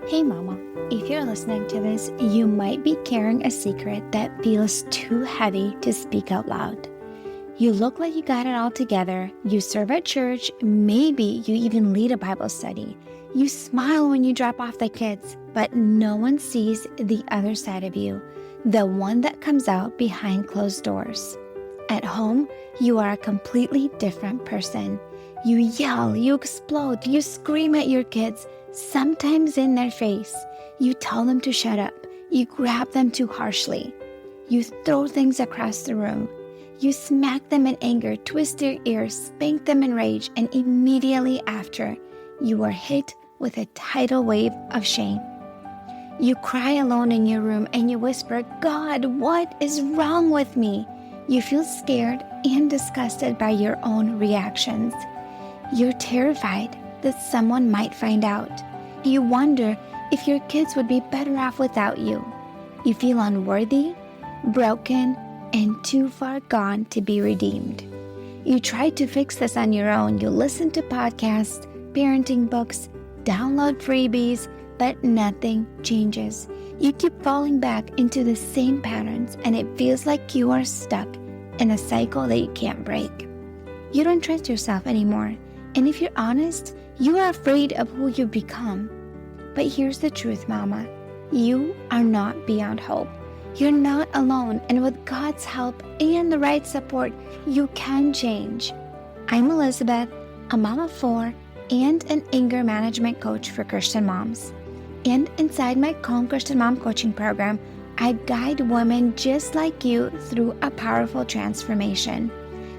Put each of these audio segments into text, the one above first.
Hey mama, if you're listening to this, you might be carrying a secret that feels too heavy to speak out loud. You look like you got it all together, you serve at church, maybe you even lead a Bible study. You smile when you drop off the kids, but no one sees the other side of you, the one that comes out behind closed doors. At home, you are a completely different person. You yell, you explode, you scream at your kids, sometimes in their face. You tell them to shut up. You grab them too harshly. You throw things across the room. You smack them in anger, twist their ears, spank them in rage, and immediately after, you are hit with a tidal wave of shame. You cry alone in your room and you whisper, "God, what is wrong with me?" You feel scared and disgusted by your own reactions. You're terrified that someone might find out. You wonder if your kids would be better off without you. You feel unworthy, broken, and too far gone to be redeemed. You try to fix this on your own. You listen to podcasts, parenting books, download freebies, but nothing changes. You keep falling back into the same patterns, and it feels like you are stuck in a cycle that you can't break. You don't trust yourself anymore, and if you're honest, you are afraid of who you become. But here's the truth, Mama. You are not beyond hope. You're not alone, and with God's help and the right support, you can change. I'm Elizabeth, a mom of 4 and an anger management coach for Christian moms. And inside my Calm Christian Mom coaching program, I guide women just like you through a powerful transformation.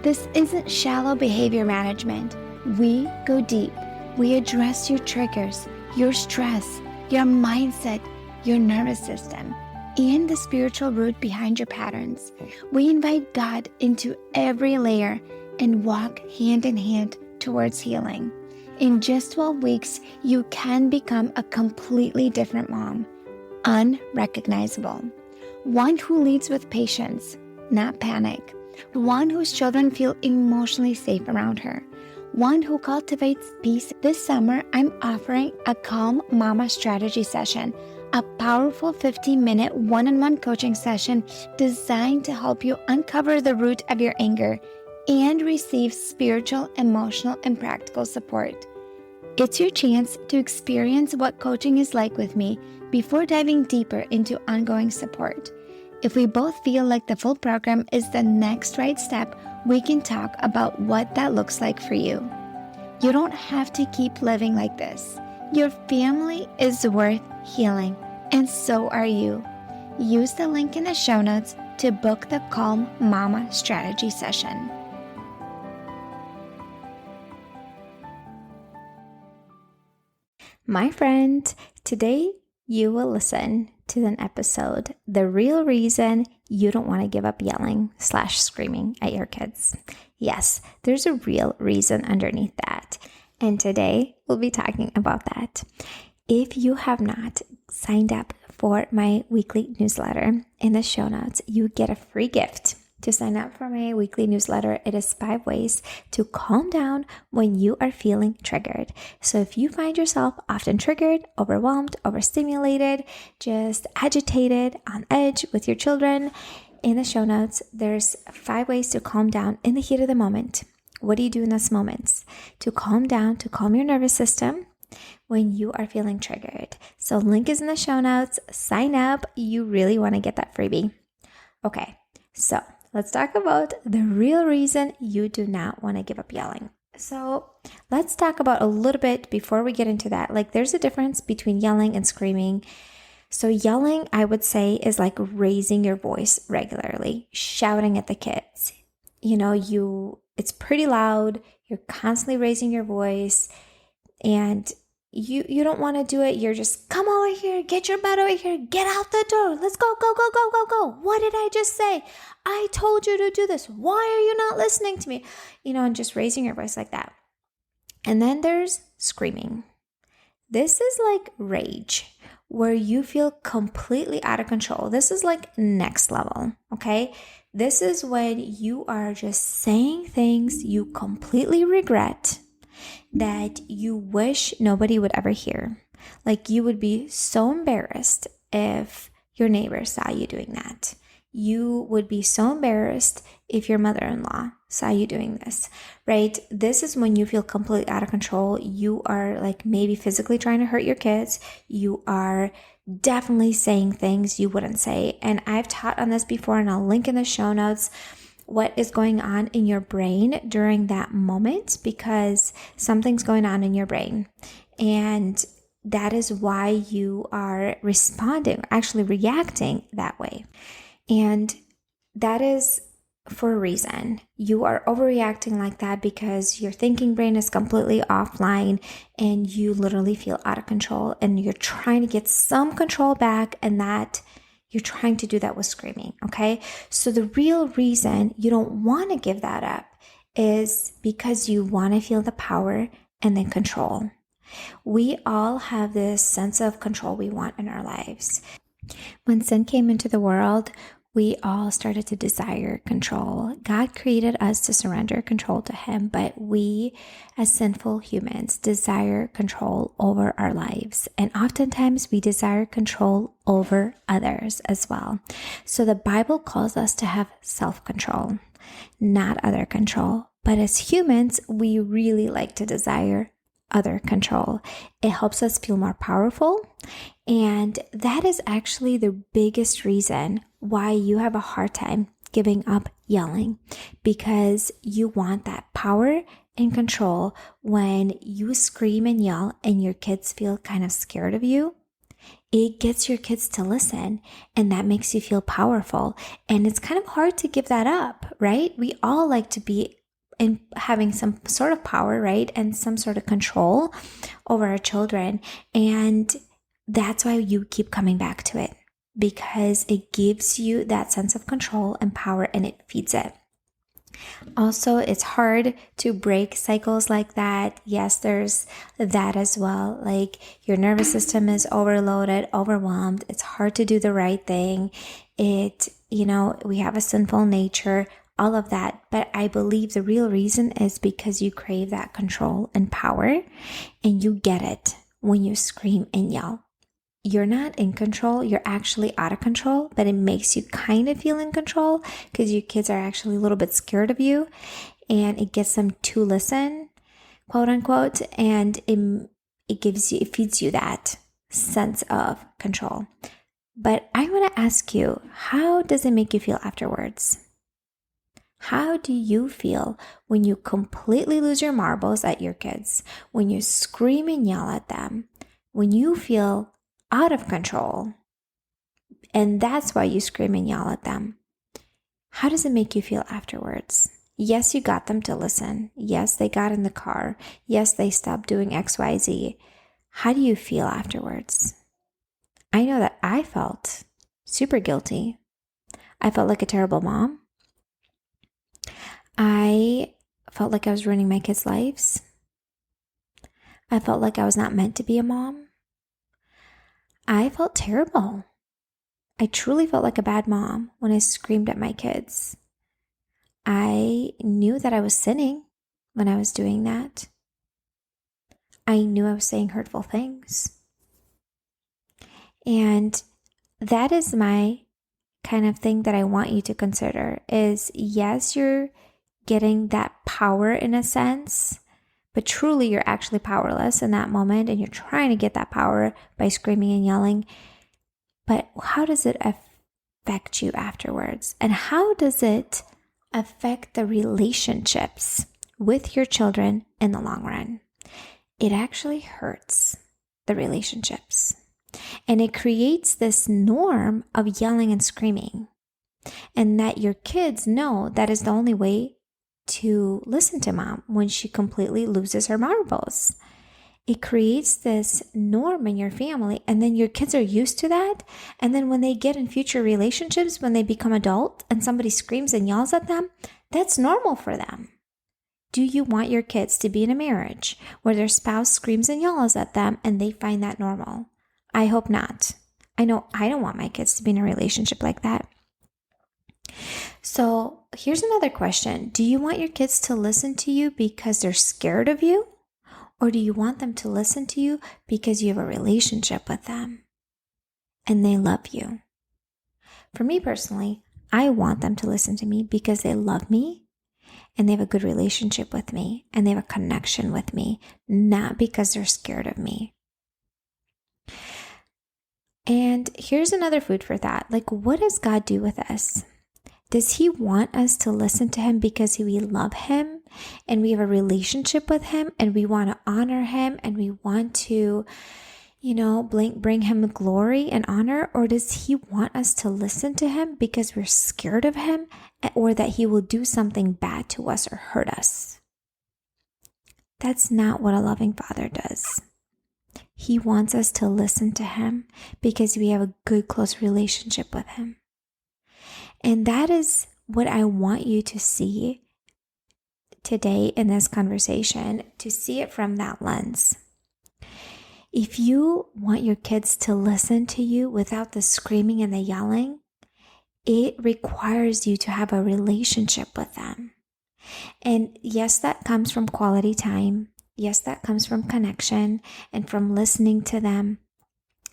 This isn't shallow behavior management. We go deep. We address your triggers, your stress, your mindset, your nervous system, and the spiritual root behind your patterns. We invite God into every layer and walk hand in hand towards healing. In just 12 weeks, you can become a completely different mom, unrecognizable. One who leads with patience, not panic. One whose children feel emotionally safe around her. One who cultivates peace. This summer, I'm offering a Calm Mama strategy session, a powerful 15-minute one-on-one coaching session designed to help you uncover the root of your anger and receive spiritual, emotional, and practical support. It's your chance to experience what coaching is like with me before diving deeper into ongoing support. If we both feel like the full program is the next right step, we can talk about what that looks like for you. You don't have to keep living like this. Your family is worth healing, and so are you. Use the link in the show notes to book the Calm Mama strategy session. My friend, today you will listen to an episode, The Real Reason You Don't Want to Give Up Yelling/Screaming at Your Kids. Yes, there's a real reason underneath that. And today we'll be talking about that. If you have not signed up for my weekly newsletter, in the show notes, you get a free gift. To sign up for my weekly newsletter, it is 5 ways to calm down when you are feeling triggered. So if you find yourself often triggered, overwhelmed, overstimulated, just agitated, on edge with your children, in the show notes, there's 5 ways to calm down in the heat of the moment. What do you do in those moments to calm down, to calm your nervous system when you are feeling triggered? So link is in the show notes. Sign up. You really want to get that freebie. Okay, so let's talk about the real reason you do not want to give up yelling. So let's talk about a little bit before we get into that. Like, there's a difference between yelling and screaming. So yelling, I would say, is like raising your voice regularly, shouting at the kids. It's pretty loud. You're constantly raising your voice, and you don't want to do it. You're just, come over here, get your butt over here, get out the door. Let's go, go, go, go, go, go. What did I just say? I told you to do this. Why are you not listening to me? And just raising your voice like that. And then there's screaming. This is like rage, where you feel completely out of control. This is like next level, okay? This is when you are just saying things you completely regret, that you wish nobody would ever hear. Like you would be so embarrassed if your neighbor saw you doing that. You would be so embarrassed if your mother-in-law saw you doing this, right? This is when you feel completely out of control. You are like maybe physically trying to hurt your kids. You are definitely saying things you wouldn't say. And I've taught on this before, and I'll link in the show notes what is going on in your brain during that moment, because something's going on in your brain. And that is why you are responding, actually reacting that way. And that is for a reason. You are overreacting like that because your thinking brain is completely offline and you literally feel out of control, and you're trying to get some control back, and that you're trying to do that with screaming, okay? So the real reason you don't want to give that up is because you want to feel the power and then control. We all have this sense of control we want in our lives. When sin came into the world, we all started to desire control. God created us to surrender control to Him, but we as sinful humans desire control over our lives. And oftentimes we desire control over others as well. So the Bible calls us to have self-control, not other control. But as humans, we really like to desire other control. It helps us feel more powerful. And that is actually the biggest reason why you have a hard time giving up yelling, because you want that power and control. When you scream and yell and your kids feel kind of scared of you, it gets your kids to listen, and that makes you feel powerful. And it's kind of hard to give that up, right? We all like to be in having some sort of power, right? And some sort of control over our children. And that's why you keep coming back to it, because it gives you that sense of control and power, and it feeds it. Also, it's hard to break cycles like that. Yes, there's that as well. Like your nervous system is overloaded, overwhelmed. It's hard to do the right thing. We have a sinful nature, all of that. But I believe the real reason is because you crave that control and power, and you get it when you scream and yell. You're not in control, you're actually out of control, but it makes you kind of feel in control because your kids are actually a little bit scared of you, and it gets them to listen, quote unquote, and it feeds you that sense of control. But I want to ask you, how does it make you feel afterwards? How do you feel when you completely lose your marbles at your kids, when you scream and yell at them, when you feel out of control, and that's why you scream and yell at them? How does it make you feel afterwards? Yes, you got them to listen. Yes, they got in the car. Yes, they stopped doing XYZ. How do you feel afterwards? I know that I felt super guilty. I felt like a terrible mom. I felt like I was ruining my kids' lives. I felt like I was not meant to be a mom. I felt terrible. I truly felt like a bad mom when I screamed at my kids. I knew that I was sinning when I was doing that. I knew I was saying hurtful things. And that is my kind of thing that I want you to consider is, yes, you're getting that power in a sense, but truly you're actually powerless in that moment, and you're trying to get that power by screaming and yelling. But how does it affect you afterwards? And how does it affect the relationships with your children in the long run? It actually hurts the relationships. And it creates this norm of yelling and screaming. And that your kids know that is the only way to listen to mom when she completely loses her marbles. It creates this norm in your family, and then your kids are used to that. And then when they get in future relationships, when they become adult and somebody screams and yells at them, that's normal for them. Do you want your kids to be in a marriage where their spouse screams and yells at them and they find that normal? I hope not. I know I don't want my kids to be in a relationship like that. So here's another question. Do you want your kids to listen to you because they're scared of you? Or do you want them to listen to you because you have a relationship with them and they love you? For me personally, I want them to listen to me because they love me and they have a good relationship with me and they have a connection with me, not because they're scared of me. And here's another food for thought. Like, what does God do with us? Does He want us to listen to Him because we love Him and we have a relationship with Him and we want to honor Him and we want to, bring Him glory and honor? Or does He want us to listen to Him because we're scared of Him or that He will do something bad to us or hurt us? That's not what a loving Father does. He wants us to listen to Him because we have a good, close relationship with Him. And that is what I want you to see today in this conversation, to see it from that lens. If you want your kids to listen to you without the screaming and the yelling, it requires you to have a relationship with them. And yes, that comes from quality time. Yes, that comes from connection and from listening to them.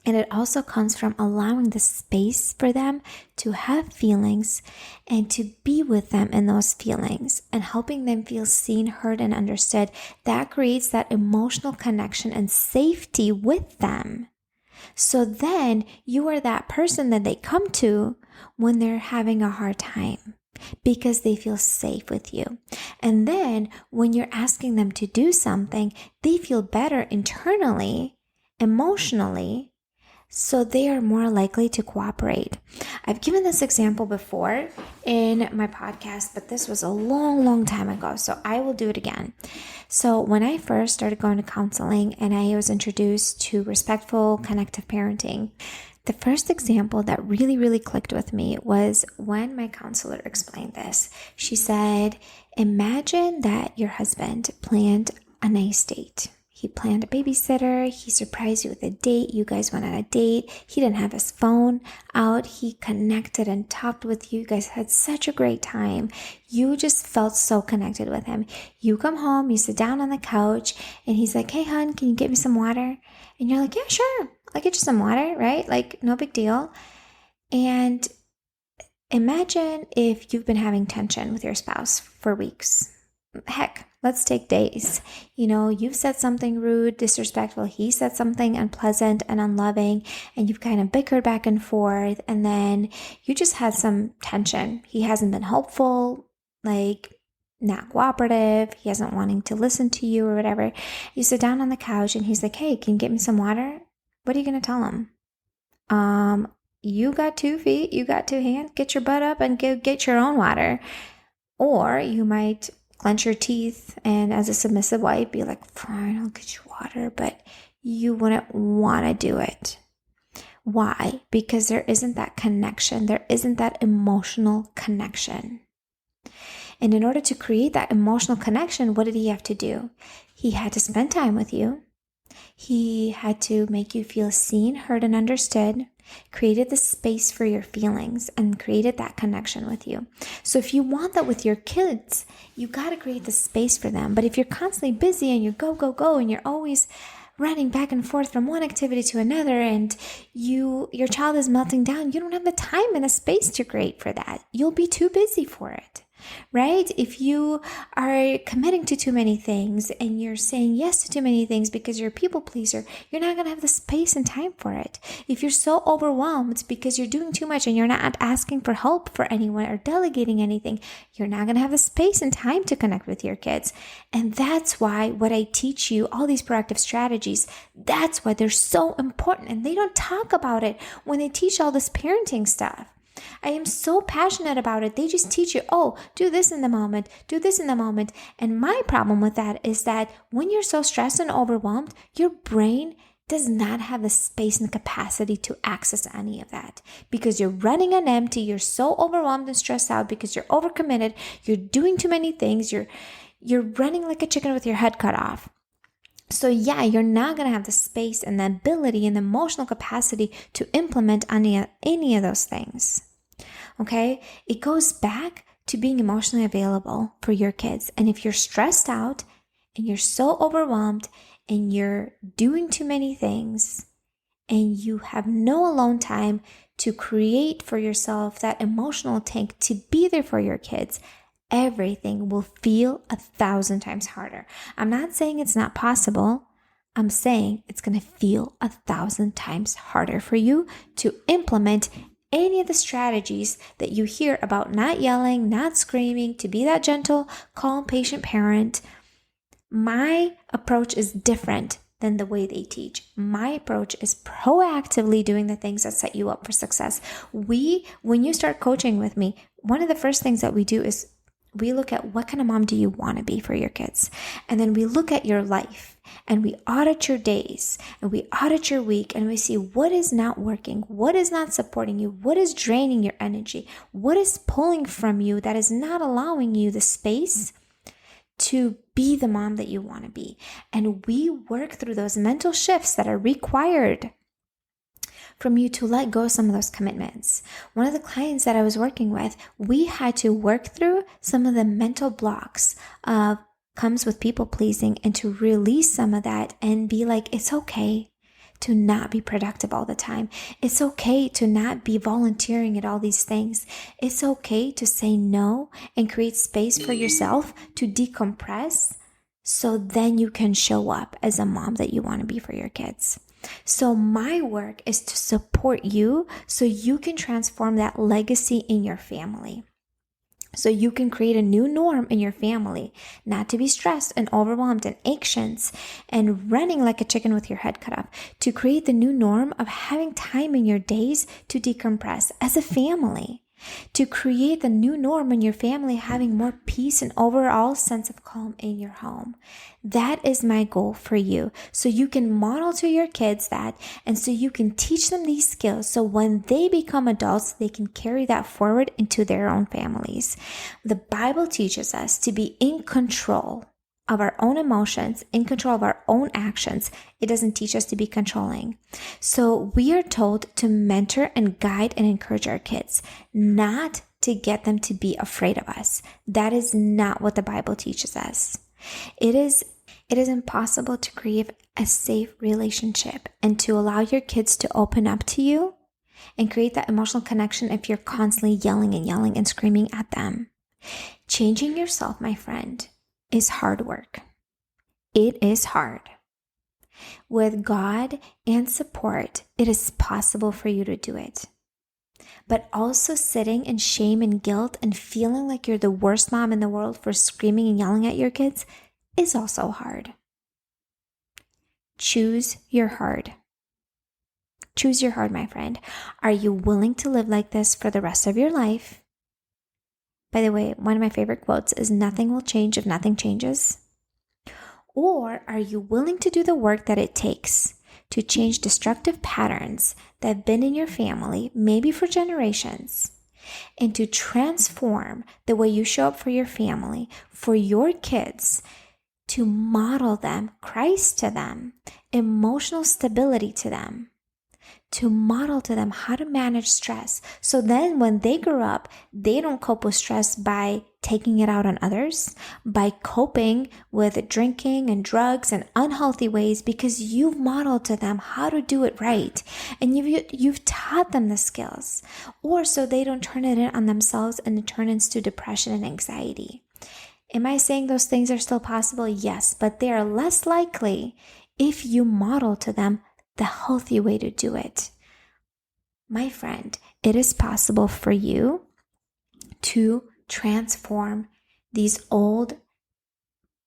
And it also comes from allowing the space for them to have feelings and to be with them in those feelings and helping them feel seen, heard, and understood. That creates that emotional connection and safety with them. So then you are that person that they come to when they're having a hard time because they feel safe with you. And then when you're asking them to do something, they feel better internally, emotionally, so they are more likely to cooperate. I've given this example before in my podcast, but this was a long, long time ago, so I will do it again. So when I first started going to counseling and I was introduced to respectful, connective parenting, the first example that really, really clicked with me was when my counselor explained this. She said, imagine that your husband planned a nice date. He planned a babysitter. He surprised you with a date. You guys went on a date. He didn't have his phone out. He connected and talked with you. You guys had such a great time. You just felt so connected with him. You come home, you sit down on the couch, and he's like, hey, hon, can you get me some water? And you're like, yeah, sure. I'll get you some water, right? Like, no big deal. And imagine if you've been having tension with your spouse for weeks. Heck, let's take days. You've said something rude, disrespectful. He said something unpleasant and unloving, and you've kind of bickered back and forth. And then you just had some tension. He hasn't been helpful, not cooperative. He isn't wanting to listen to you or whatever. You sit down on the couch and he's like, hey, can you get me some water? What are you going to tell him? You got 2 feet, you got 2 hands, get your butt up and get your own water. Or you might clench your teeth and as a submissive wife be like, fine, I'll get you water, but you wouldn't want to do it. Why? Because there isn't that connection. There isn't that emotional connection. And in order to create that emotional connection, what did he have to do? He had to spend time with you. He had to make you feel seen, heard, and understood, created the space for your feelings, and created that connection with you. So if you want that with your kids, you got to create the space for them. But if you're constantly busy and you go, and you're always running back and forth from one activity to another, and your child is melting down, you don't have the time and the space to create for that. You'll be too busy for it. Right? If you are committing to too many things and you're saying yes to too many things because you're a people pleaser, you're not going to have the space and time for it. If you're so overwhelmed because you're doing too much and you're not asking for help for anyone or delegating anything, you're not going to have the space and time to connect with your kids. And that's why what I teach you, all these proactive strategies, that's why they're so important. And they don't talk about it when they teach all this parenting stuff. I am so passionate about it. They just teach you, do this in the moment, do this in the moment. And my problem with that is that when you're so stressed and overwhelmed, your brain does not have the space and the capacity to access any of that because you're running on empty. You're so overwhelmed and stressed out because you're overcommitted. You're doing too many things. You're running like a chicken with your head cut off. So yeah, you're not going to have the space and the ability and the emotional capacity to implement any of those things. Okay? It goes back to being emotionally available for your kids. And if you're stressed out and you're so overwhelmed and you're doing too many things and you have no alone time to create for yourself that emotional tank to be there for your kids, everything will feel 1,000 times harder. I'm not saying it's not possible. I'm saying it's going to feel 1,000 times harder for you to implement any of the strategies that you hear about not yelling, not screaming, to be that gentle, calm, patient parent. My approach is different than the way they teach. My approach is proactively doing the things that set you up for success. When you start coaching with me, one of the first things that we do is we look at what kind of mom do you want to be for your kids? And then we look at your life and we audit your days and we audit your week and we see what is not working, what is not supporting you, what is draining your energy, what is pulling from you that is not allowing you the space to be the mom that you want to be. And we work through those mental shifts that are required from you to let go of some of those commitments. One of the clients that I was working with, we had to work through some of the mental blocks of comes with people pleasing and to release some of that and be like, it's okay to not be productive all the time. It's okay to not be volunteering at all these things. It's okay to say no and create space for yourself to decompress so then you can show up as a mom that you want to be for your kids. So my work is to support you so you can transform that legacy in your family. So you can create a new norm in your family, not to be stressed and overwhelmed and anxious and running like a chicken with your head cut off, to create the new norm of having time in your days to decompress as a family, to create the new norm in your family, having more peace and overall sense of calm in your home. That is my goal for you. So you can model to your kids that, and so you can teach them these skills. So when they become adults, they can carry that forward into their own families. The Bible teaches us to be in control of our own emotions, in control of our own actions. It doesn't teach us to be controlling. So we are told to mentor and guide and encourage our kids, not to get them to be afraid of us. That is not what the Bible teaches us. It is impossible to create a safe relationship and to allow your kids to open up to you and create that emotional connection if you're constantly yelling and screaming at them. Changing yourself, my friend, is hard work. It is hard. With God and support, it is possible for you to do it. But also sitting in shame and guilt and feeling like you're the worst mom in the world for screaming and yelling at your kids is also hard. Choose your hard. Choose your hard, my friend. Are you willing to live like this for the rest of your life? By the way, one of my favorite quotes is, nothing will change if nothing changes. Or are you willing to do the work that it takes to change destructive patterns that have been in your family, maybe for generations, and to transform the way you show up for your family, for your kids, to model them, Christ to them, emotional stability to them, to model to them how to manage stress. So then when they grow up, they don't cope with stress by taking it out on others, by coping with drinking and drugs and unhealthy ways, because you've modeled to them how to do it right. And you've taught them the skills. Or so they don't turn it in on themselves and it turns into depression and anxiety. Am I saying those things are still possible? Yes, but they are less likely if you model to them the healthy way to do it. My friend, it is possible for you to transform these old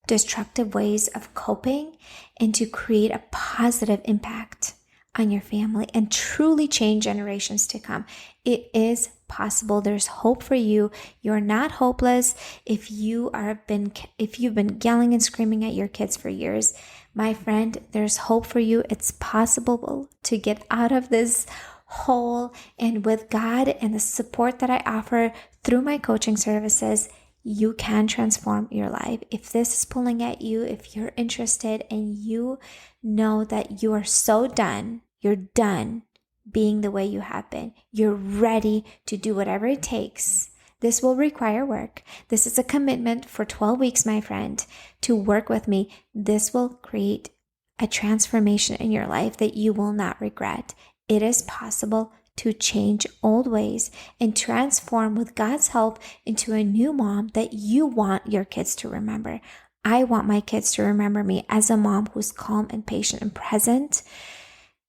destructive ways of coping and to create a positive impact on your family and truly change generations to come. It is possible. There's hope for you. You're not hopeless. If you've been yelling and screaming at your kids for years, my friend, there's hope for you. It's possible to get out of this hole, and with God and the support that I offer through my coaching services, you can transform your life. If this is pulling at you, if you're interested and you know that you are so done, you're done being the way you have been, you're ready to do whatever it takes. This will require work. This is a commitment for 12 weeks, my friend, to work with me. This will create a transformation in your life that you will not regret. It is possible to change old ways and transform with God's help into a new mom that you want your kids to remember. I want my kids to remember me as a mom who's calm and patient and present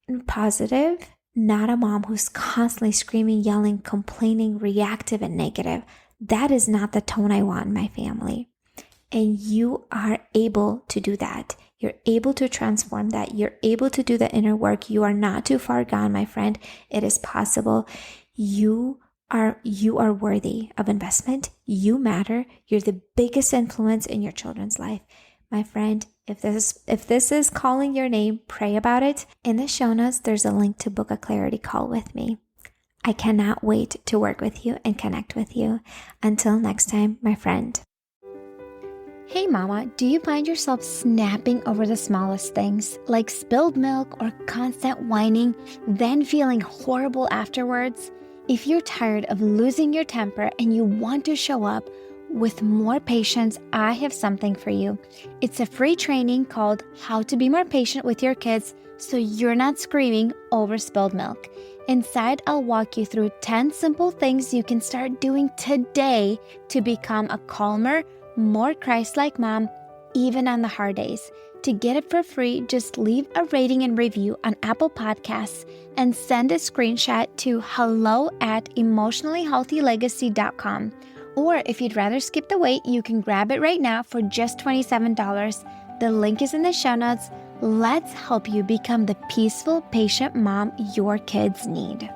and positive, not a mom who's constantly screaming, yelling, complaining, reactive, and negative. That is not the tone I want in my family. And you are able to do that. You're able to transform that. You're able to do the inner work. You are not too far gone, my friend. It is possible. You are worthy of investment. You matter. You're the biggest influence in your children's life. My friend, if this is calling your name, pray about it. In the show notes, there's a link to book a clarity call with me. I cannot wait to work with you and connect with you. Until next time, my friend. Hey mama, do you find yourself snapping over the smallest things, like spilled milk or constant whining, then feeling horrible afterwards? If you're tired of losing your temper and you want to show up with more patience, I have something for you. It's a free training called How to Be More Patient with Your Kids so you're not screaming over spilled milk. Inside, I'll walk you through 10 simple things you can start doing today to become a calmer, more Christ-like mom, even on the hard days. To get it for free, just leave a rating and review on Apple Podcasts and send a screenshot to hello@emotionallyhealthylegacy.com. Or if you'd rather skip the wait, you can grab it right now for just $27. The link is in the show notes. Let's help you become the peaceful, patient mom your kids need.